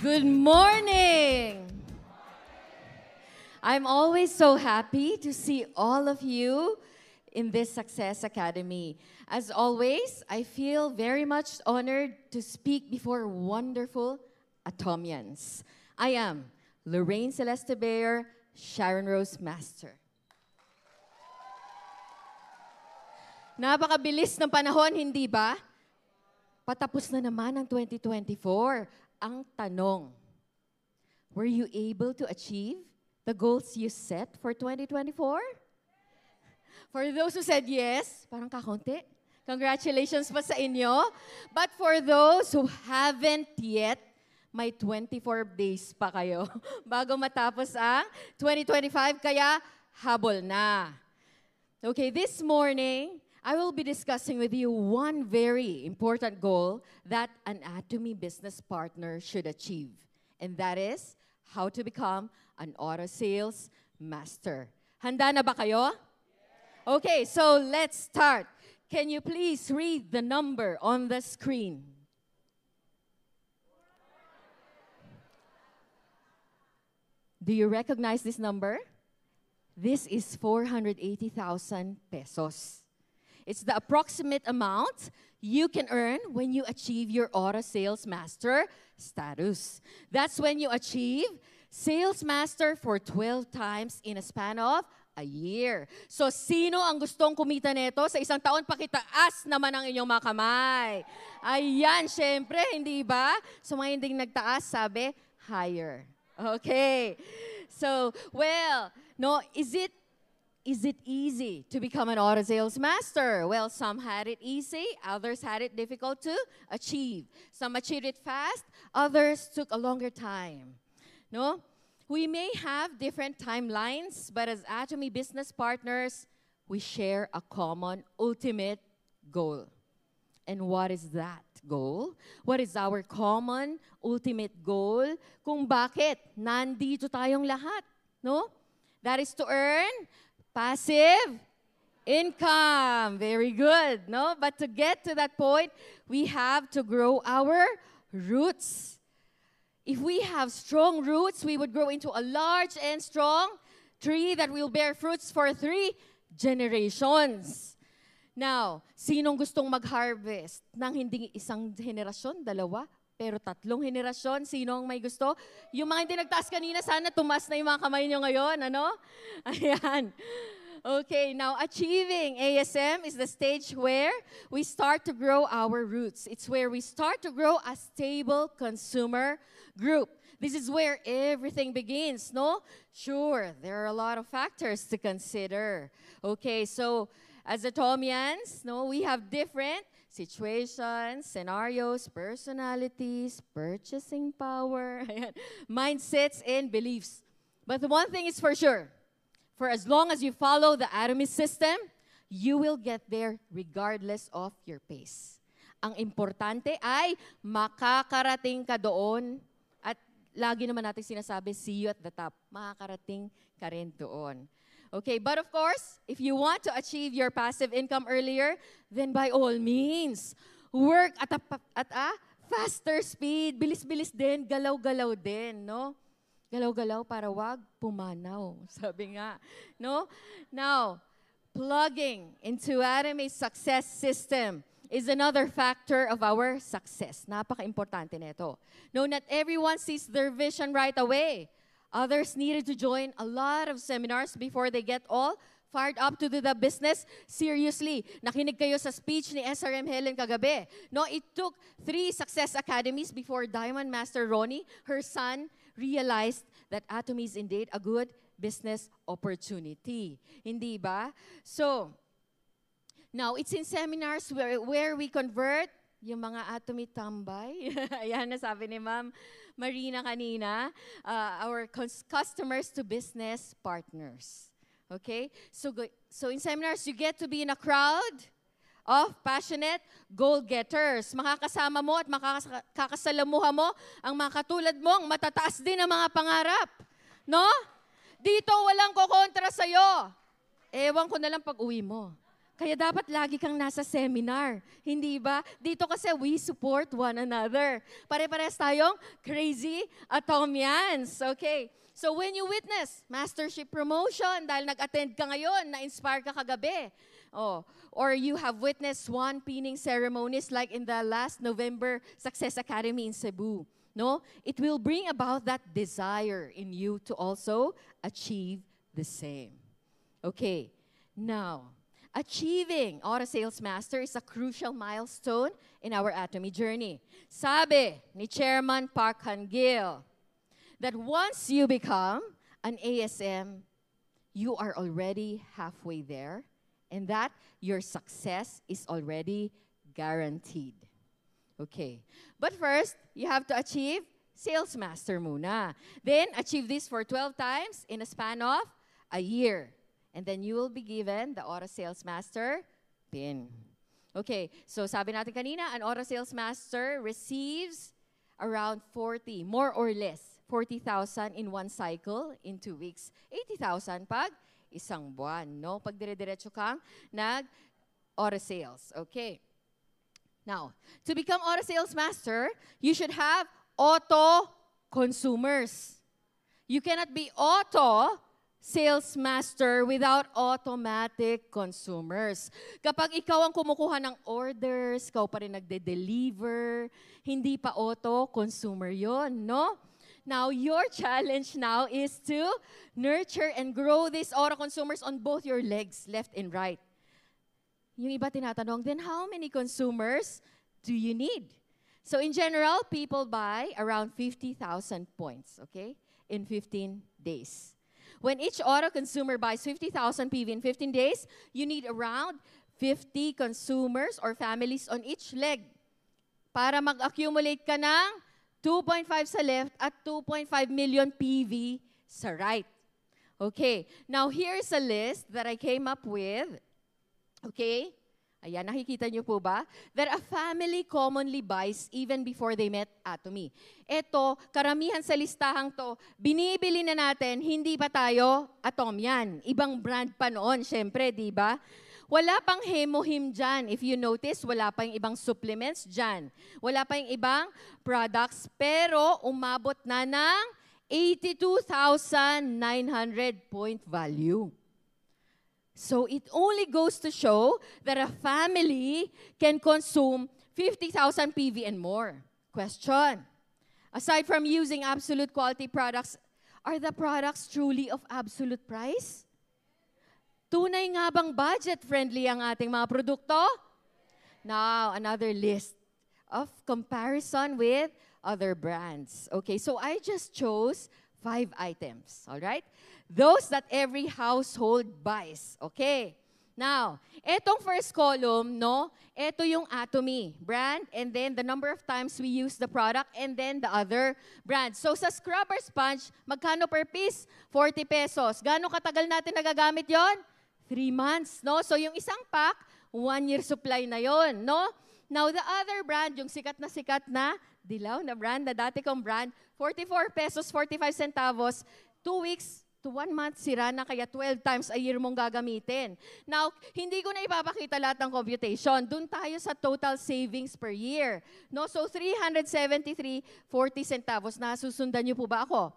Good morning! I'm always so happy to see all of you in this Success Academy. As always, I feel very much honored to speak before wonderful Atomians. I am Lorraine Celeste Bayer, Sharon Rose Master. Napakabilis ng panahon, hindi ba? Patapos na naman ang 2024. Ang tanong, were you able to achieve the goals you set for 2024? For those who said yes, parang kakaunti. Congratulations pa sa inyo. But for those who haven't yet, may 24 days pa kayo bago matapos ang 2025, kaya habol na. Okay, this morning, I will be discussing with you one very important goal that an Atomy business partner should achieve. And that is how to become an auto sales master. Handa na ba kayo? Okay, so let's start. Can you please read the number on the screen? Do you recognize this number? This is 480,000 pesos. It's the approximate amount you can earn when you achieve your auto sales master status. That's when you achieve sales master for 12 times in a span of a year. So, sino ang gustong kumita nito sa isang taon? Pakitaas naman ang inyong mga kamay. Ayan, syempre, hindi ba? So, mga hindi nagtaas, sabi, higher. Okay. So, well, no, is it easy to become an auto sales master? Well, some had it easy, others had it difficult to achieve. Some achieved it fast, others took a longer time. No? We may have different timelines, but as Atomy business partners, we share a common ultimate goal. And what is that goal? What is our common ultimate goal? Kung bakit nandito tayong lahat, no? That is to earn passive income. Very good, no? But to get to that point, we have to grow our roots. If we have strong roots, we would grow into a large and strong tree that will bear fruits for 3 generations. Now, sinong gustong mag-harvest ng hindi isang henerasyon, dalawa, pero 3 henerasyon? Sino ang may gusto? Yung mga hindi nagtaas kanina, sana tumas na yung mga kamay nyo ngayon, ano? Ayan. Okay, now achieving ASM is the stage where we start to grow our roots. It's where we start to grow a stable consumer group. This is where everything begins, no? Sure, there are a lot of factors to consider. Okay, so as Atomians, no, we have different situations, scenarios, personalities, purchasing power, mindsets, and beliefs. But the one thing is for sure, for as long as you follow the Atomy system, you will get there regardless of your pace. Ang importante ay makakarating ka doon at lagi naman natin sinasabi, see you at the top. Makakarating ka rin doon. Okay, but of course, if you want to achieve your passive income earlier, then by all means, work at a faster speed. Bilis-bilis din, galaw-galaw din, no? Galaw-galaw para wag pumanaw, sabi nga, no? Now, plugging into Atomy's success system is another factor of our success. Napaka-importante nito. No, not everyone sees their vision right away. Others needed to join a lot of seminars before they get all fired up to do the business seriously. Nakinig kayo sa speech ni SRM Helen kagabi. No, it took 3 success academies before Diamond Master Ronnie, her son, realized that Atomy is indeed a good business opportunity. Hindi ba? So, now, it's in seminars where we convert yung mga Atomy tambay. Ayan, nasabi ni Ma'am Marina kanina, our customers to business partners. Okay? So in seminars, you get to be in a crowd of passionate goal-getters. Makakasama mo at makakasalamuha mo ang mga katulad mong matataas din ang mga pangarap. No? Dito walang kokontra sa'yo. Ewan ko na lang pag uwi mo. Kaya dapat lagi kang nasa seminar. Hindi ba? Dito kasi we support one another. Pare-parehas tayong crazy atomians. Okay. So when you witness mastership promotion, dahil nag-attend ka ngayon, na-inspire ka kagabi, or you have witnessed swan pinning ceremonies like in the last November Success Academy in Cebu, no? It will bring about that desire in you to also achieve the same. Okay. Now, achieving Auto Sales Master is a crucial milestone in our Atomy journey. Sabi ni Chairman Park Han-gil, that once you become an ASM, you are already halfway there, and that your success is already guaranteed. Okay. But first, you have to achieve Sales Master muna. Then, achieve this for 12 times in a span of a year. And then you will be given the Auto Sales Master pin. Okay. So, sabi natin kanina, an Auto Sales Master receives around 40, more or less, 40,000 in one cycle in 2 weeks. 80,000 pag isang buwan, no? Pag dire-diretso kang nag-auto sales. Okay. Now, to become Auto Sales Master, you should have auto consumers. You cannot be auto Sales Master without automatic consumers. Kapag ikaw ang kumukuha ng orders, ikaw pa rin nagde-deliver, hindi pa auto consumer yon, no? Now, your challenge now is to nurture and grow these auto consumers on both your legs, left and right. Yung iba tinatanong, then how many consumers do you need? So in general, people buy around 50,000 points, okay, in 15 days. When each auto consumer buys 50,000 PV in 15 days, you need around 50 consumers or families on each leg para mag-accumulate ka ng 2.5 sa left at 2.5 million PV sa right. Okay, now here's a list that I came up with. Okay, ayan, nakikita niyo po ba? That a family commonly buys even before they met Atomy. Ito, karamihan sa listahang to, binibili na natin, hindi pa tayo Atomian. Ibang brand pa noon, syempre, di ba? Wala pang Hemohim dyan. If you notice, wala pa yung ibang supplements dyan. Wala pa yung ibang products, pero umabot na ng 82,900 point value. So it only goes to show that a family can consume 50,000 PV and more. Question: aside from using absolute quality products, are the products truly of absolute price? Tunay nga bang budget-friendly ang ating mga produkto? Now, another list of comparison with other brands. Okay, so I just chose 5 items, all right? Those that every household buys, okay? Now, etong first column, no? Ito yung Atomy brand, and then the number of times we use the product, and then the other brand. So sa scrubber sponge, magkano per piece? 40 pesos. Gaano katagal natin nagagamit yon? 3 months, no? So yung isang pack, 1 year supply na yon, no? Now the other brand, yung sikat na dilaw na brand, na dati kong brand, 44 pesos, 45 centavos, 2 weeks to 1 month, sira na, kaya 12 times a year mong gagamitin. Now, hindi ko na ipapakita lahat ng computation. Doon tayo sa total savings per year. No? So, 373.40 centavos. Nasusundan niyo po ba ako?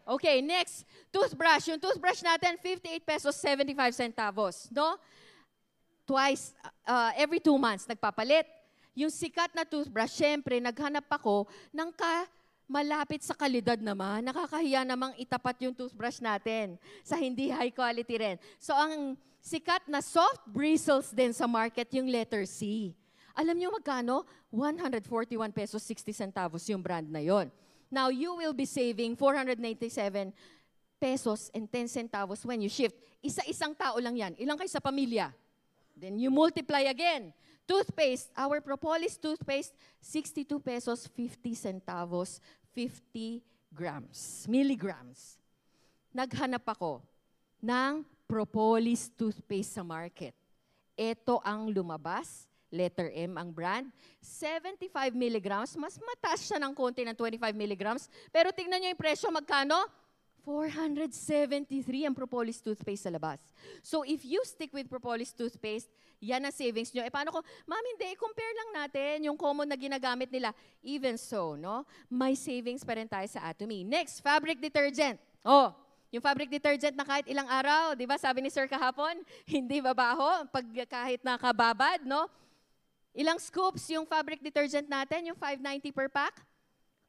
Okay, next, toothbrush. Yung toothbrush natin, 58 pesos, 75 centavos. No? Twice, every 2 months, nagpapalit. Yung sikat na toothbrush, syempre, naghanap ako ng malapit sa kalidad naman. Nakakahiya namang itapat yung toothbrush natin sa hindi high quality rin. So, ang sikat na soft bristles din sa market, yung letter C. Alam niyo magkano? 141 pesos, 60 centavos yung brand na yon. Now, you will be saving 497 pesos and 10 centavos when you shift. Isa-isang tao lang yan. Ilang kayo sa pamilya? Then you multiply again. Toothpaste, our Propolis toothpaste, 62 pesos, 50 centavos, 50 grams, milligrams. Naghanap ako ng Propolis toothpaste sa market. Ito ang lumabas. Letter M ang brand, 75 milligrams, mas mataas siya ng konti ng 25 milligrams, pero tingnan nyo yung presyo, magkano? 473 ang Propolis toothpaste sa labas. So if you stick with Propolis toothpaste, yan ang savings nyo. Paano ko, ma'am, hindi, compare lang natin yung common na ginagamit nila. Even so, no, may savings pa rin tayo sa Atomy. Next, fabric detergent. Oh, yung fabric detergent na kahit ilang araw, di ba, sabi ni Sir kahapon, hindi babaho, pag kahit nakababad, no? Ilang scoops yung fabric detergent natin, yung 590 per pack?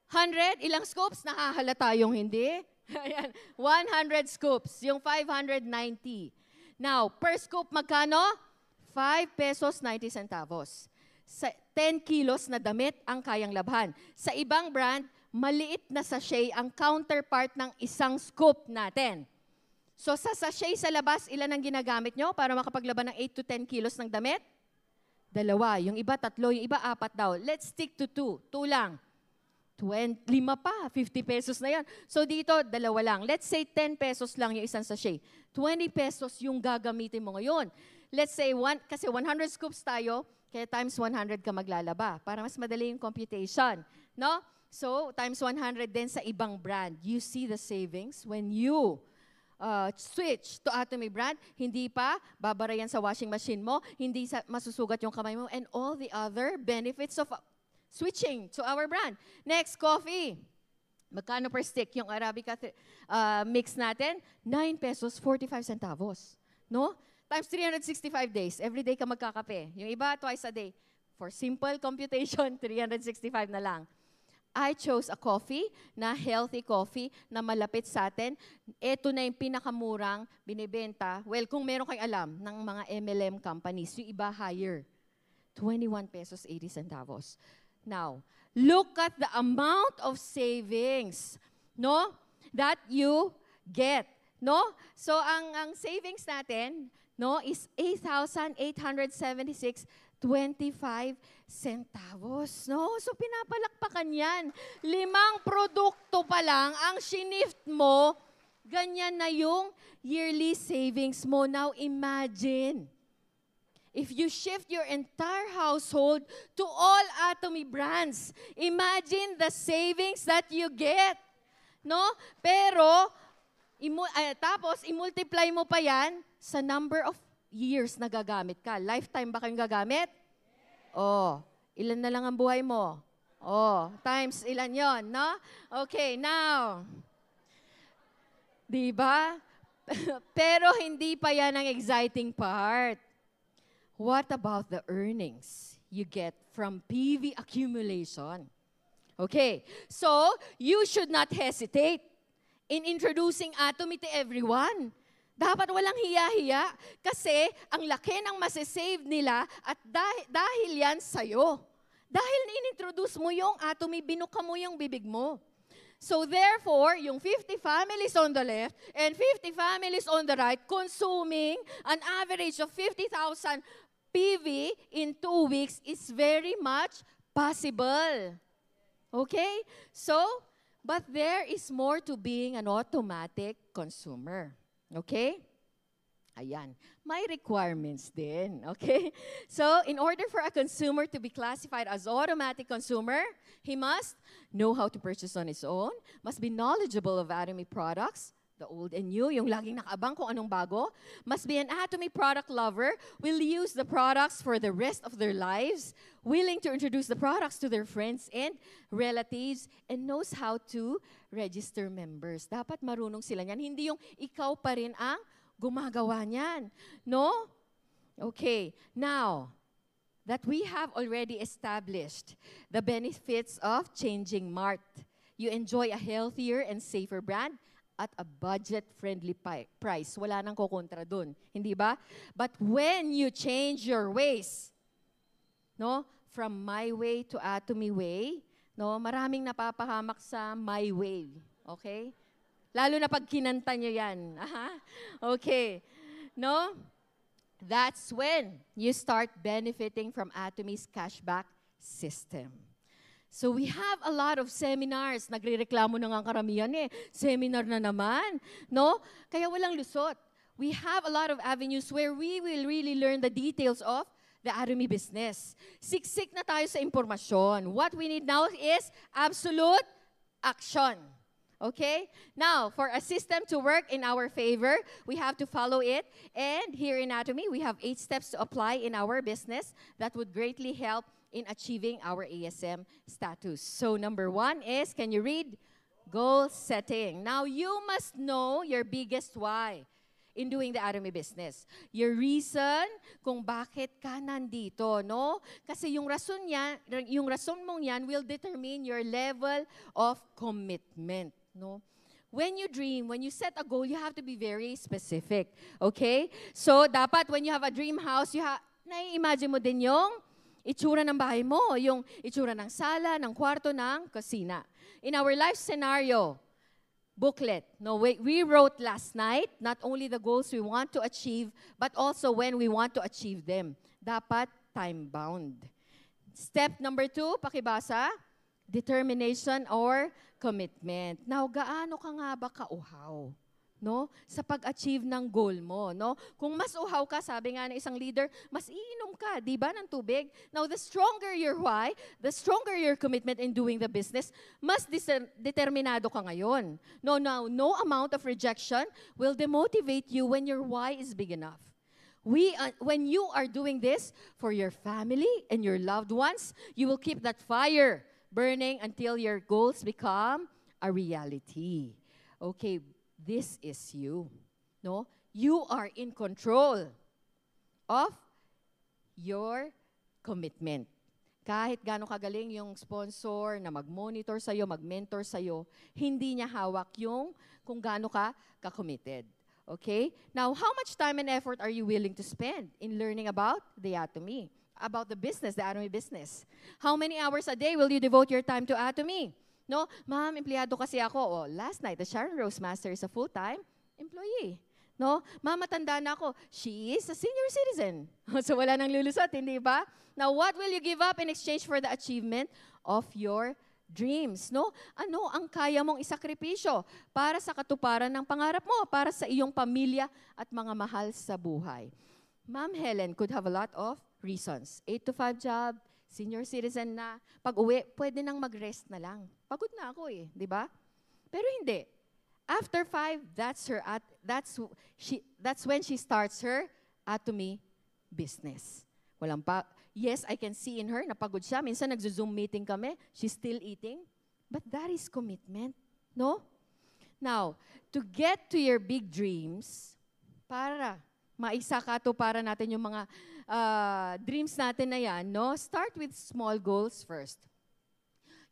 100, ilang scoops? Nakahalata yung hindi. Ayan, 100 scoops, yung 590. Now, per scoop magkano? 5 pesos 90 centavos. Sa 10 kilos na damit ang kayang labhan. Sa ibang brand, maliit na sachet ang counterpart ng isang scoop natin. So sa sachet sa labas, ilan ang ginagamit nyo para makapaglaban ng 8 to 10 kilos ng damit? 2. Yung iba 3, yung iba 4 daw. Let's stick to 2. 2 lang. 5 pa, 50 pesos na yan. So dito, 2 lang. Let's say 10 pesos lang yung isang sachet. 20 pesos yung gagamitin mo ngayon. Let's say, kasi 100 scoops tayo, kaya times 100 ka maglalaba para mas madali yung computation. No? So, times 100 din sa ibang brand. You see the savings when you switch to Atomy brand, hindi pa babara yan sa washing machine mo, hindi masusugat yung kamay mo, and all the other benefits of switching to our brand. Next, coffee. Magkano per stick? Yung Arabica mix natin, 9 pesos 45 centavos. No? Times 365 days. Every day ka magkakape. Yung iba, twice a day. For simple computation, 365 na lang. I chose a coffee na healthy coffee na malapit sa atin. Ito na yung pinakamurang binibenta. Well, kung meron kayong alam ng mga MLM companies, yung iba higher. 21 pesos 80 centavos. Now, look at the amount of savings, no, that you get, no? So ang savings natin, no, is 8,876.25 centavos, no? So pinapalakpakan yan. 5 produkto pa lang ang shinift mo, ganyan na yung yearly savings mo. Now imagine, if you shift your entire household to all Atomy brands, imagine the savings that you get. No? Pero, tapos, i-multiply mo pa yan sa number of years na gagamit ka. Lifetime ba kayong gagamit? Oh, ilan na lang ang buhay mo? Oh, times ilan yon, no? Okay, now, diba? Pero hindi pa yan ang exciting part. What about the earnings you get from PV accumulation? Okay, so you should not hesitate in introducing Atomy to everyone. Dapat walang hiya-hiya kasi ang laki ng masasave nila at dahil yan sa'yo. Dahil in-introduce mo yung Atomy, binuka mo yung bibig mo. So therefore, yung 50 families on the left and 50 families on the right consuming an average of 50,000 PV in 2 weeks is very much possible. Okay? So, but there is more to being an automatic consumer. Okay? Ayan. May requirements din. Okay? So, in order for a consumer to be classified as automatic consumer, he must know how to purchase on his own, must be knowledgeable of Atomy products, the old and new, yung laging nakaabang kung anong bago, must be an Atomy product lover, will use the products for the rest of their lives, willing to introduce the products to their friends and relatives, and knows how to register members. Dapat marunong sila niyan. Hindi yung ikaw pa rin ang gumagawa niyan. No? Okay. Now, that we have already established the benefits of changing Mart. You enjoy a healthier and safer brand at a budget-friendly price. Wala nang kukontra dun. Hindi ba? But when you change your ways, no, from my way to Atomy way, no, maraming napapahamak sa my way. Okay? Lalo na pag kinanta nyo yan. Aha. Okay. No? That's when you start benefiting from Atomy's cashback system. So we have a lot of seminars. Nagrereklamo na nga ang karamihan eh. Seminar na naman. No? Kaya walang lusot. We have a lot of avenues where we will really learn the details of the Atomy business. Siksik na tayo sa impormasyon. What we need now is absolute action. Okay? Now, for a system to work in our favor, we have to follow it. And here in Atomy, we have 8 steps to apply in our business that would greatly help in achieving our ASM status. So number 1 is, can you read? Goal setting. Now, you must know your biggest why in doing the Atomy business. Your reason kung bakit ka nandito, no? Kasi yung rason mong yan will determine your level of commitment, no? When you dream, when you set a goal, you have to be very specific, okay? So, dapat when you have a dream house, nai-imagine mo din yung itsura ng bahay mo, yung itsura ng sala, ng kwarto, ng kusina. In our life scenario, booklet. No, we wrote last night not only the goals we want to achieve, but also when we want to achieve them. Dapat time-bound. Step number 2, pakibasa, determination or commitment. Now, gaano ka nga ba kauhaw? No? Sa pag-achieve ng goal mo, no? Kung mas uhaw ka, sabi nga ng isang leader, mas iinom ka, di ba, ng tubig? Now, the stronger your why, the stronger your commitment in doing the business, mas determinado ka ngayon. No amount of rejection will demotivate you when your why is big enough. When you are doing this for your family and your loved ones, you will keep that fire burning until your goals become a reality. Okay, this is you. No? You are in control of your commitment. Kahit gaano kagaling yung sponsor na mag-monitor sa'yo, mag-mentor sa'yo, hindi niya hawak yung kung gaano ka ka-committed. Okay? Now, how much time and effort are you willing to spend in learning about the Atomy? About the business, the Atomy business? How many hours a day will you devote your time to Atomy? No, ma'am, empleyado kasi ako. Oh, last night, the Sharon Rose Master is a full-time employee. No, ma'am, matanda na ako. She is a senior citizen. So wala nang lulusot, hindi ba? Now, what will you give up in exchange for the achievement of your dreams? No? Ano ang kaya mong isakripisyo para sa katuparan ng pangarap mo, para sa iyong pamilya at mga mahal sa buhay? Ma'am Helen could have a lot of reasons. 8 to 5 job, senior citizen na, pag-uwi, pwede nang mag-rest na lang. Pagod na ako eh, di ba? Pero hindi. After 5, that's when she starts her Atomy business. Yes, I can see in her, napagod siya. Minsan nagzo-Zoom meeting kami, she's still eating. But that is commitment, no? Now, to get to your big dreams, para maisakatuparan natin yung mga dreams natin na yan, no? Start with small goals first.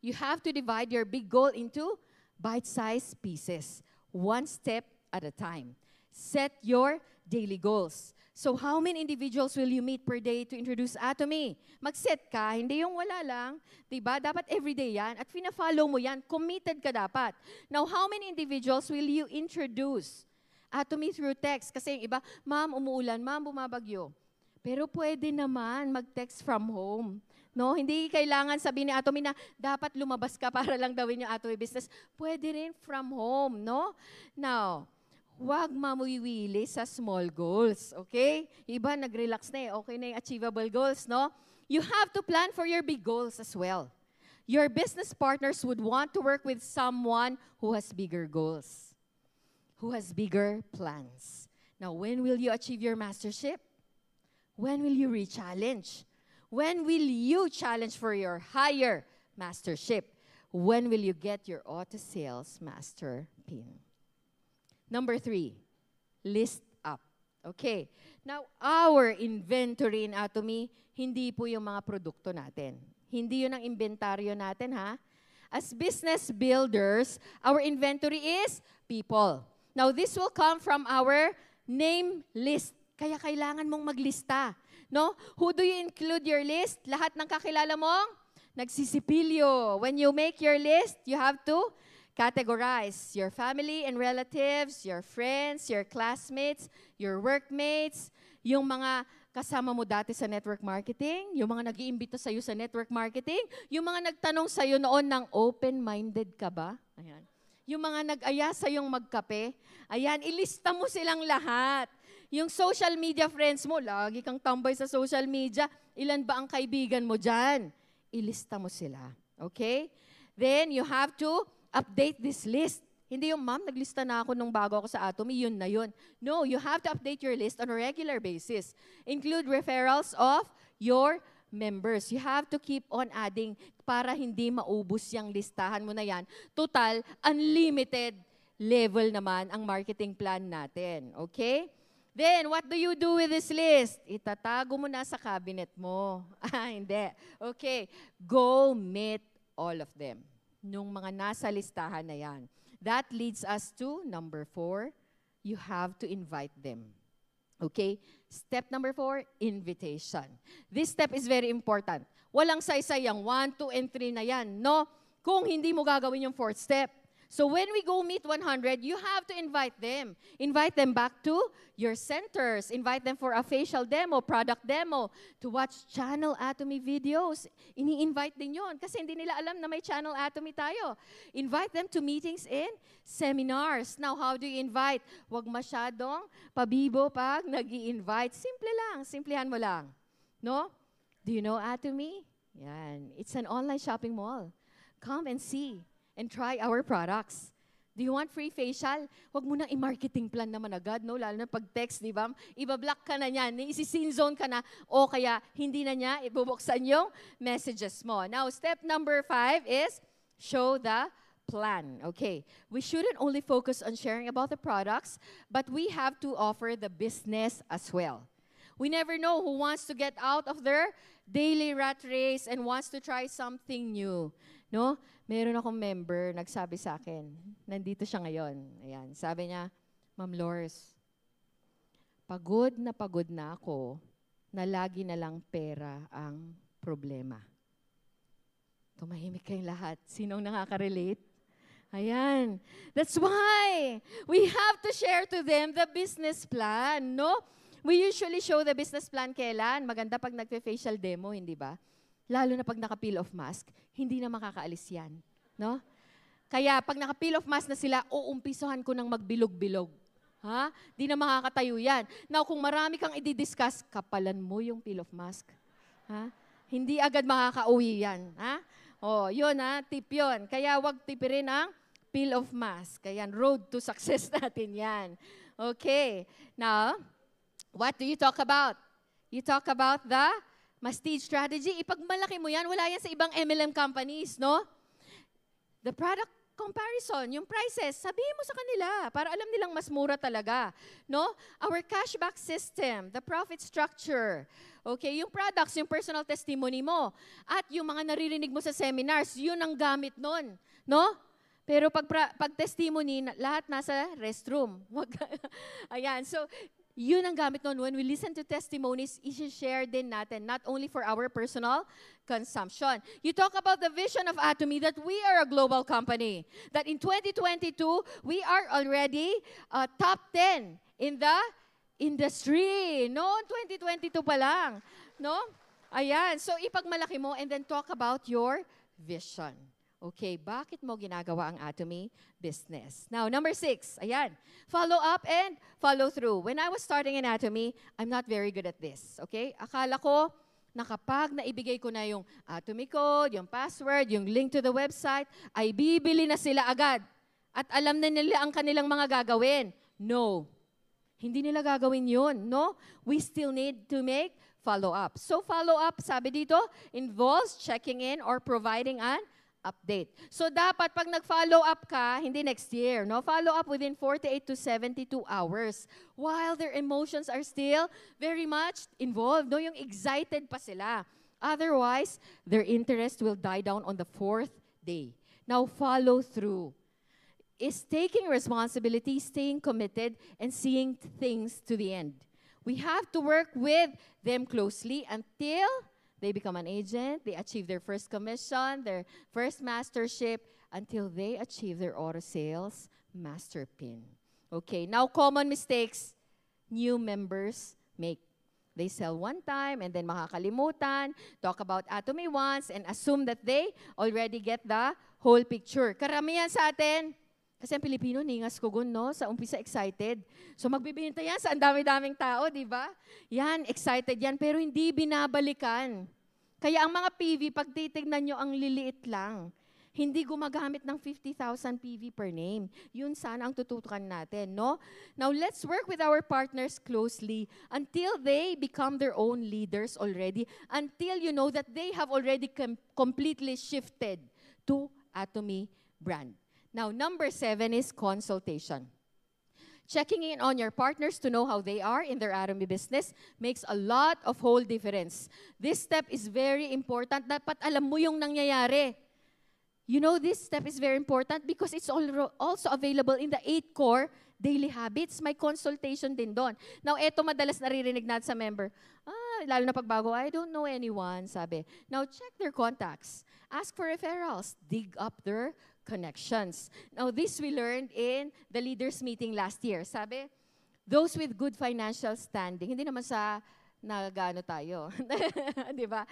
You have to divide your big goal into bite-sized pieces, one step at a time. Set your daily goals. So how many individuals will you meet per day to introduce Atomy? Mag-set ka, hindi yung wala lang. Diba? Dapat everyday yan. At fina-follow mo yan. Committed ka dapat. Now, how many individuals will you introduce Atomy through text? Kasi yung iba, ma'am, umuulan, ma'am, bumabagyo. Pero pwede naman mag-text from home. No, hindi kailangan sabihin ni Atomy na dapat lumabas ka para lang gawin yung Atomy business. Pwede rin from home, no? Now, huwag mamuwiwili sa small goals, okay? Iba nag-relax na eh, okay na yung achievable goals, no? You have to plan for your big goals as well. Your business partners would want to work with someone who has bigger goals, who has bigger plans. Now, when will you achieve your mastership? When will you re-challenge? When will you challenge for your higher mastership? When will you get your auto sales master pin? Number 3, list up. Okay. Now, our inventory in Atomy, hindi po yung mga produkto natin. Hindi yun ang inventaryo natin, ha? As business builders, our inventory is people. Now, this will come from our name list. Kaya kailangan mong maglista. No? Who do you include your list? Lahat ng kakilala mong nagsisipilyo. When you make your list, you have to categorize your family and relatives, your friends, your classmates, your workmates, yung mga kasama mo dati sa network marketing, yung mga nag-iimbita sa'yo sa network marketing, yung mga nagtanong sa'yo noon ng open-minded ka ba? Ayan. Yung mga nag-aya sa'yong magkape, ayan, ilista mo silang lahat. Yung social media friends mo, lagi kang tambay sa social media, ilan ba ang kaibigan mo dyan? Ilista mo sila. Okay? Then, you have to update this list. Hindi yung, ma'am, naglista na ako nung bago ako sa Atomy, yun na yun. No, you have to update your list on a regular basis. Include referrals of your members. You have to keep on adding para hindi maubos yung listahan mo na yan. Total, unlimited level naman ang marketing plan natin. Okay? Then, what do you do with this list? Itatago mo na sa cabinet mo. Hindi. Okay. Go meet all of them. Nung mga nasa listahan na yan. That leads us to number 4. You have to invite them. Okay? Step number 4, invitation. This step is very important. Walang saysayang 1, 2, and 3 na yan. No? Kung hindi mo gagawin yung 4th step. So when we go meet 100, you have to invite them. Invite them back to your centers. Invite them for a facial demo, product demo, to watch Channel Atomy videos. Ini-invite din yon kasi hindi nila alam na may Channel Atomy tayo. Invite them to meetings and seminars. Now, how do you invite? Huwag masyadong pabibo pag nag-i-invite. Simple lang. Simplihan mo lang. No? Do you know Atomy? Yan. It's an online shopping mall. Come and see and try our products. Do you want free facial? Huwag mo nang i-marketing plan naman agad, no? Lalo na pag text, di ba? Iba-block ka na niyan, isi-scene zone ka na, o kaya hindi na niya ibubuksan yung messages mo. Now, step number 5 is show the plan. Okay, we shouldn't only focus on sharing about the products, but we have to offer the business as well. We never know who wants to get out of their daily rat race and wants to try something new. No? Meron akong member, nagsabi sa akin, nandito siya ngayon. Ayan, sabi niya, Ma'am Lors, pagod na ako na lagi na lang pera ang problema. Tumahimik kayong lahat. Sinong nakaka-relate? Ayan. That's why we have to share to them the business plan, no? We usually show the business plan kailan? Maganda pag nagpe-facial demo, hindi ba? Lalo na pag naka-peel off mask, hindi na makakaalis yan. No? Kaya pag naka-peel off mask na sila, uumpisahan ko ng magbilog-bilog. Ha? Di na makakatayo yan. Now, kung marami kang i-discuss, kapalan mo yung peel off mask. Ha? Hindi agad makakauwi yan. Ha? O, yun ha, tip yun. Kaya wag tipirin ang peel off mask. Kaya road to success natin yan. Okay. Now, what do you talk about? You talk about the Mastige strategy. Ipagmalaki mo yan, wala yan sa ibang MLM companies, no? The product comparison, yung prices, sabihin mo sa kanila para alam nilang mas mura talaga, no? Our cashback system, the profit structure, okay, yung products, yung personal testimony mo, at yung mga naririnig mo sa seminars, yun ang gamit nun, no? Pero pag testimony, lahat nasa restroom. Ayan, so, yun ang gamit nun. When we listen to testimonies, i-share din natin, not only for our personal consumption. You talk about the vision of Atomy that we are a global company. That in 2022, we are already top 10 in the industry. No, 2022 pa lang. No? Ayan. So, ipagmalaki mo and then talk about your vision. Okay, bakit mo ginagawa ang Atomy business? Now, number 6, ayan, follow up and follow through. When I was starting in Atomy, I'm not very good at this, okay? Akala ko na kapag naibigay ko na yung Atomy code, yung password, yung link to the website, ay bibili na sila agad. At alam na nila ang kanilang mga gagawin. No, hindi nila gagawin yun, no? We still need to make follow up. So, follow up, sabi dito, involves checking in or providing an update. So, dapat pag nag-follow up ka, hindi next year, no? Follow up within 48 to 72 hours while their emotions are still very much involved, no? Yung excited pa sila. Otherwise, their interest will die down on the 4th day. Now, follow through is taking responsibility, staying committed, and seeing things to the end. We have to work with them closely until they become an agent, they achieve their first commission, their first mastership, until they achieve their auto sales master pin. Okay, now common mistakes new members make. They sell one time and then makakalimutan, talk about Atomy once, and assume that they already get the whole picture. Karamihan sa atin, kasi ang Pilipino, ningas kugon, no? Sa umpisa, excited. So magbibinta yan sa ang dami-daming tao, di ba? Yan, excited yan, pero hindi binabalikan. Kaya ang mga PV, pag titignan nyo, ang liliit lang. Hindi gumagamit ng 50,000 PV per name. Yun sana ang tututukan natin, no? Now, let's work with our partners closely until they become their own leaders already, until you know that they have already completely shifted to Atomy brand. Now, number 7 is consultation. Checking in on your partners to know how they are in their Atomy business makes a lot of whole difference. This step is very important. Dapat alam mo yung nangyayari. You know, this step is very important because it's also available in the 8 core daily habits. May consultation din doon. Now, eto madalas naririnig natin sa member. Lalo na pagbago, I don't know anyone, sabi. Now, check their contacts. Ask for referrals. Dig up their connections. Now, this we learned in the leaders meeting last year. Sabi, those with good financial standing, hindi naman sa nagano tayo. Di ba?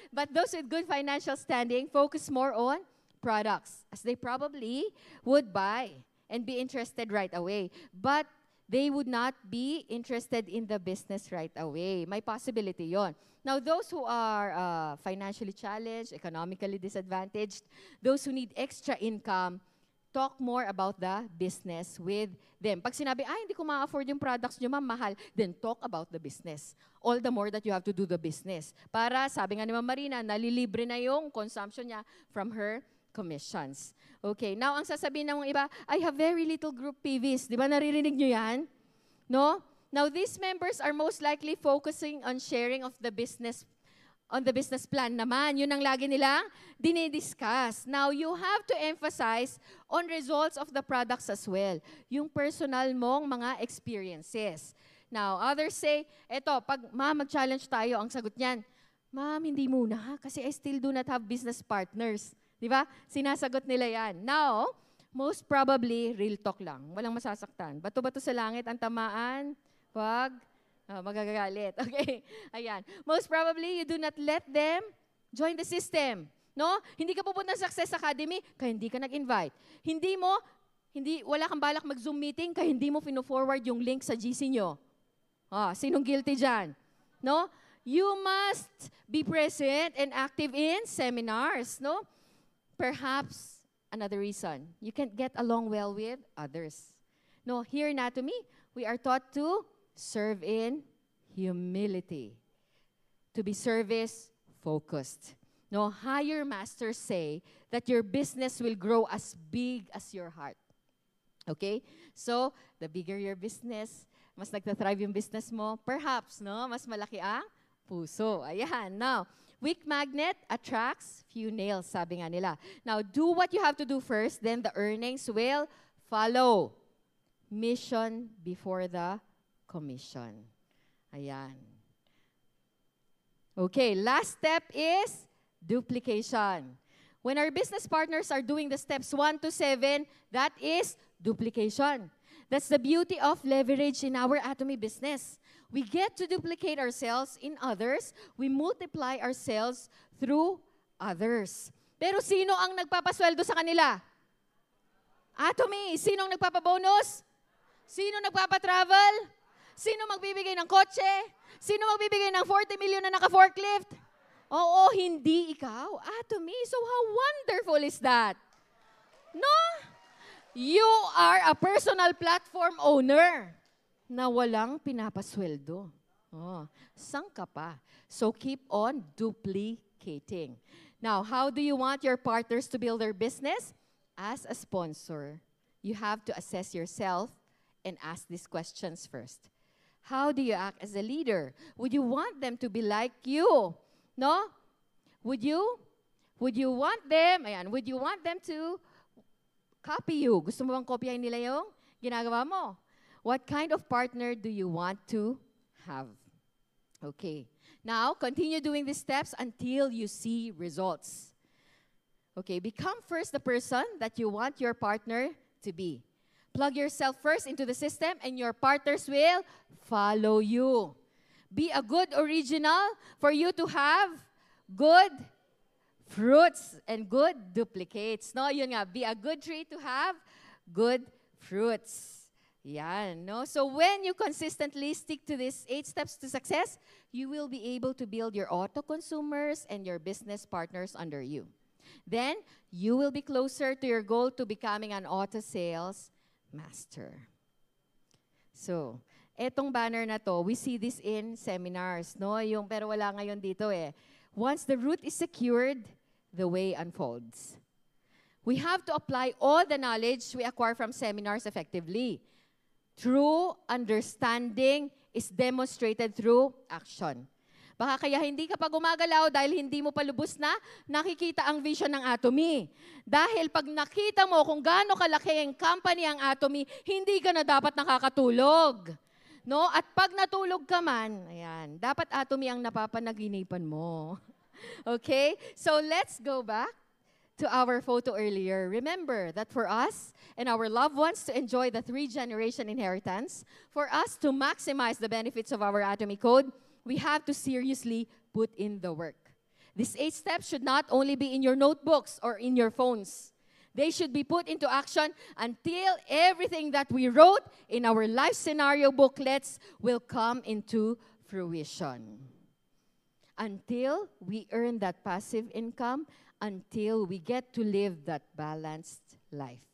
But those with good financial standing focus more on products, as they probably would buy and be interested right away. But they would not be interested in the business right away. May possibility yon. Now, those who are financially challenged, economically disadvantaged, those who need extra income, talk more about the business with them. Pag sinabi, hindi ko ma-afford yung products nyo, ma'am, mahal, then talk about the business. All the more that you have to do the business. Para, sabi nga ni Ma'am Marina, nalilibre na yung consumption niya from her commissions. Okay, now ang sasabihin ng iba, I have very little group PVs. Di ba naririnig nyo yan? No? Now, these members are most likely focusing on sharing of the business, on the business plan naman. Yun ang lagi nilang dinidiscuss. Now, you have to emphasize on results of the products as well. Yung personal mong mga experiences. Now, others say, eto, pag ma'am, mag-challenge tayo, ang sagot niyan, ma'am, hindi muna kasi I still do not have business partners. Di ba? Sinasagot nila yan. Now, most probably, real talk lang. Walang masasaktan. Bato-bato sa langit ang tamaan. Wag. Magagagalit. Okay? Ayan. Most probably, you do not let them join the system. No? Hindi ka pupunta sa Success Academy kaya hindi ka nag-invite. Wala kang balak mag-Zoom meeting kaya hindi mo fino-forward yung link sa GC nyo. Sinong guilty dyan? No? You must be present and active in seminars. No? Perhaps another reason, you can't get along well with others. No, here in Atomy, we are taught to serve in humility, to be service-focused. No, higher masters say that your business will grow as big as your heart. Okay? So, the bigger your business, mas nagtathrive yung business mo, perhaps, no, mas malaki ang puso. Ayan, now, weak magnet attracts few nails, sabi nga nila. Now, do what you have to do first, then the earnings will follow. Mission before the commission. Ayan. Okay, last step is duplication. When our business partners are doing the steps 1 to 7, that is duplication. That's the beauty of leverage in our Atomy business. We get to duplicate ourselves in others. We multiply ourselves through others. Pero sino ang nagpapasweldo sa kanila? Atomy. Sino ang nagpapabonus? Sino nagpapatravel? Sino magbibigay ng kotse? Sino magbibigay ng 40 million na naka-forklift? Oo, hindi ikaw. Atomy. So how wonderful is that? No? You are a personal platform owner na walang pinapasweldo. Sang ka pa. So keep on duplicating. Now, how do you want your partners to build their business? As a sponsor, you have to assess yourself and ask these questions first. How do you act as a leader? Would you want them to be like you? No? Would you want them, would you want them to copy you? Gusto mo bang kopyahin nila yung ginagawa mo? What kind of partner do you want to have? Okay. Now, continue doing these steps until you see results. Okay, become first the person that you want your partner to be. Plug yourself first into the system and your partners will follow you. Be a good original for you to have good fruits and good duplicates. No, yun nga, be a good tree to have good fruits. Yan, no? So when you consistently stick to these 8 steps to success, you will be able to build your auto consumers and your business partners under you. Then, you will be closer to your goal to becoming an auto sales master. So, etong banner na to, we see this in seminars, no? Pero wala ngayon dito eh. Once the route is secured, the way unfolds. We have to apply all the knowledge we acquire from seminars effectively. True understanding is demonstrated through action. Baka kaya hindi ka pa gumagalaw dahil hindi mo pa lubos na nakikita ang vision ng Atomy. Dahil pag nakita mo kung gaano kalaki ang company ang Atomy, hindi ka na dapat nakakatulog. No? At pag natulog ka man, ayan, dapat Atomy ang napapanaginipan mo. Okay? So let's go back to our photo earlier. Remember that for us and our loved ones to enjoy the 3-generation inheritance, for us to maximize the benefits of our Atomy code, we have to seriously put in the work. These 8 steps should not only be in your notebooks or in your phones. They should be put into action until everything that we wrote in our life scenario booklets will come into fruition. Until we earn that passive income, until we get to live that balanced life.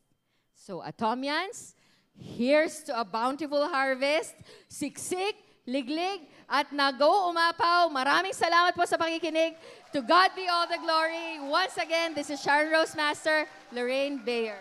So, Atomians, here's to a bountiful harvest. Siksik, liglig, at nago umapaw. Maraming salamat po sa pakikinig. To God be all the glory. Once again, this is Sharon Rose Master, Lorraine Bayer.